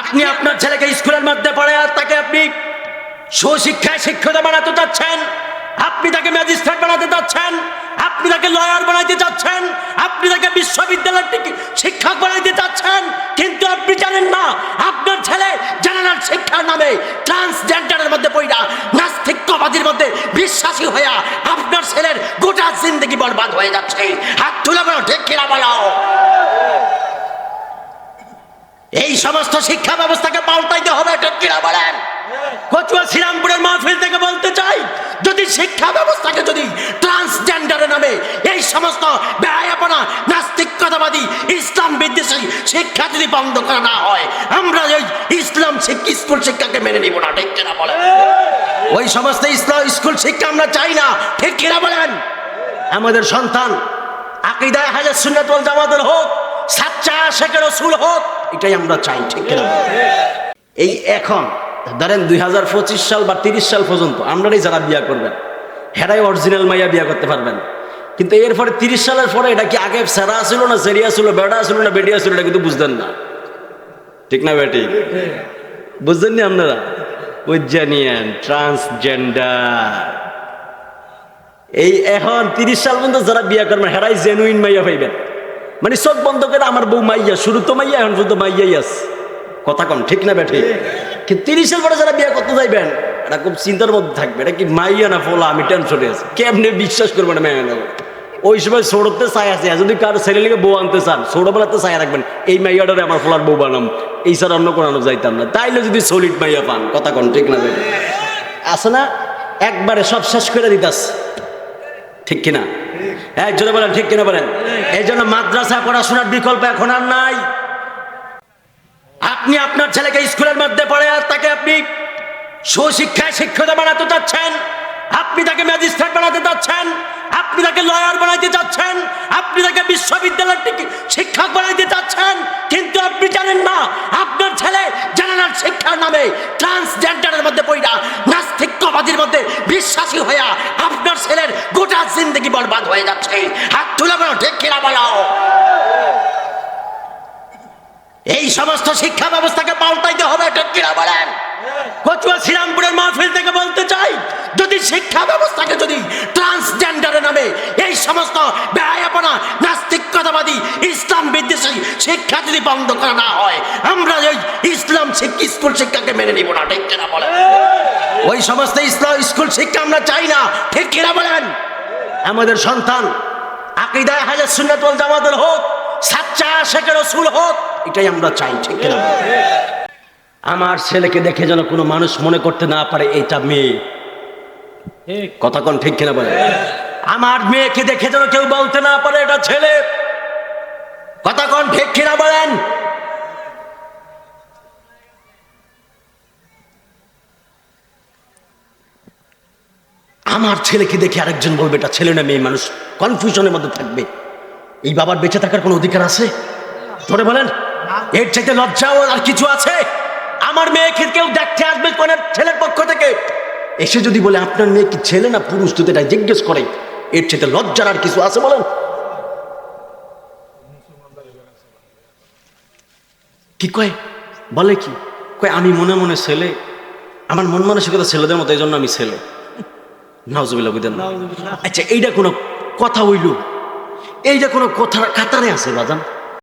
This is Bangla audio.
আপনি আপনার ছেলেকে স্কুলের মধ্যে পড়ে আর তাকে আপনি সুশিক্ষায় শিক্ষিত বানাতে চাচ্ছেন, আপনি তাকে ম্যাজিস্ট্রেট বানাতে চাচ্ছেন, আপনি তাকে লয়ার বানাইতে চাচ্ছেন, আপনি তাকে বিশ্ববিদ্যালয়ের শিক্ষক বানাইতে চাচ্ছেন, কিন্তু আপনি জানেন না আপনার ছেলে জেনারেল শিক্ষার নামে ট্রান্সজেন্ডারের মধ্যে পড়া নাস্তিকবাদীর মধ্যে বিশ্বাসী হইয়া আপনার ছেলের গোটা জিন্দগি বরবাদ হয়ে যাচ্ছে। হাত তুলে বলো ঠিক কিনা বলো। এই সমস্ত শিক্ষা ব্যবস্থাকে পাল্টাইতে হবে, ঠিক কিনা বলেন। কচুয়া শ্রীরামপুরের মাহফিল থেকে বলতে চাই, যদি শিক্ষা ব্যবস্থাকে যদি ট্রান্সজেন্ডারের নামে এই সমস্ত বেহায়াপনা নাস্তিকতাবাদী ইসলাম বিদ্বেষী শিক্ষা যদি বন্ধ করা না হয়, আমরা ওই ইসলাম স্কুল শিক্ষাকে মেনে নিব না, ঠিক কিনা বলেন। ওই সমস্ত ইসলাম স্কুল শিক্ষা আমরা চাই না, ঠিক কিনা বলেন। আমাদের সন্তান আকীদায়ে আহলে সুন্নাত ওয়াল জামাতের হোক, সাচ্চা আশিকে রাসূল হোক, এটাই আমরা চাই, ঠিক কিনা। এই এখন ধরেন 2025 সাল বা 30 সাল পর্যন্ত আমরাই যারা বিয়া করবেন হেরাই অরিজিনাল মাইয়া বিয়া করতে পারবেন, কিন্তু এরপরে 30 সালের পরে এটা কি আগে সেরা ছিল না সেরিয়া ছিল, বেড়া ছিল না বেডিয়া ছিল, এটা কিন্তু বুঝতেন না, ঠিক না বেটি? বুঝতেন নি আপনারা? বুঝছেন ট্রান্সজেন্ডার। এই এখন 30 সাল পর্যন্ত যারা বিয়া করবেন হেরাই জেনুইন মাইয়া পাইবেন, মানে চোখ বন্ধ করে আমার বউ মাইয়া, শুরু তো মাইয়া এখন পর্যন্ত মাইয়াই আছে, কথা কম, ঠিক না বেঠি? কিন্তু 30 সাল পরে যারা বিয়ে করতে যাইবেন এটা খুব চিন্তার মধ্যে থাকবে, এটা কি মাইয়া না ফোলা, আমি টেনশনে আছি, কেমনি বিশ্বাস করবে না মেয়ে নেব। ওই সময় ছোটতে চাই আছে, যদি কারো ছেলেকে বউ আনতে চান ছোটবেলাতে চাই রাখবেন এই মাইয়াটারে আমার ফোলার বউ বানাম, এই ছাড়া অন্য কোনো যাইতাম না, তাইলে যদি সলিড মাইয়া পান, কথা কন, ঠিক না বেঠি? আছে না একবারে সব শেষ করে দিতাস, ঠিক কিনা? হ্যাঁ যদি বলেন ঠিক কিনা বলেন। এই জন্য মাদ্রাসা পড়াশোনার বিকল্প এখন আর নাই। আপনি আপনার ছেলেকে স্কুলের মধ্যে পড়ে আর তাকে আপনি সুশিক্ষায় শিক্ষিত বানাতে চাচ্ছেন, আপনি তাকে ম্যাজিস্ট্রেট বানাতে চাচ্ছেন, আপনি তাকে লয়ার বানাইতে চাচ্ছেন, আপনি তাকে বিশ্ববিদ্যালয়ের শিক্ষক বানাইতে চাচ্ছেন, কিন্তু আপনি জানেন না আপনার ছেলে জেনারেল শিক্ষার নামে ট্রান্সজেন্ডারের মধ্যে পড়া নাস্তিকবাদীর মধ্যে বিশ্বাসী হইয়া আপনার ছেলের গোটা জিন্দগি বরবাদ হয়ে যাচ্ছে। হাত তুলে বলো ঠিক কিনা বলো। এই সমস্ত শিক্ষা ব্যবস্থাকে পাল্টাইতে হবে, ঠিক কিনা বলেন। কচুয়া শ্রীরামপুরের মাহফিল থেকে বলতে চাই, যদি শিক্ষা ব্যবস্থাকে যদি ট্রান্সজেন্ডারের নামে এই সমস্ত বেহায়াপনা নাস্তিকতাবাদী ইসলাম বিদ্বেষী শিক্ষা যদি বন্ধ করা না হয়, আমরা ওই ইসলাম স্কুল শিক্ষাকে মেনে নিব না, ঠিক কিনা বলেন। ওই সমস্ত ইসলাম স্কুল শিক্ষা আমরা চাই না, ঠিক কিনা বলেন। আমাদের সন্তান আকীদায়ে আহলে সুন্নাত ওয়াল জামাতের হোক, সাচ্চা আশিকে রাসূল হোক, এটাই আমরা চাই, ঠিক কিনা। আমার ছেলেকে দেখে যেন কোনো মানুষ মনে করতে না পারে এটা মেয়ে, কথা কোন, ঠিক কিনা বলে। আমার মেয়েকে দেখে যেন কেউ বলতে না পারে এটা ছেলে, কথা কোন, ঠিক কিনা বলেন। আমার ছেলেকে দেখে আরেকজন বলবে এটা ছেলে না মেয়ে, মানুষ কনফিউশনের মধ্যে থাকবে। এই বাবার বেঁচে থাকার কোনো অধিকার আছে? ধরে বলেন, এর চাইতে লজ্জাও আর কিছু আছে? আমার মেয়েকে কেউ দেখতে আসবে কোন ছেলের পক্ষ থেকে, এসে যদি বলে আপনার মেয়ে কি ছেলে না পুরুষ, যদি এটা জিজ্ঞেস করে, এর চাইতে লজ্জার আর কিছু আছে বলেন? কি কয়, বলে কি কয়, আমি মনে মনে ছেলে, আমার মন মানসিকতা ছেলেদের মতো, এই জন্য আমি ছেলে। নাউজুবিল্লাহ বুঝেন না। আচ্ছা এইটা কোনো কথা হইল? এইটা কোনো কথার কাতারে আছে বাজান?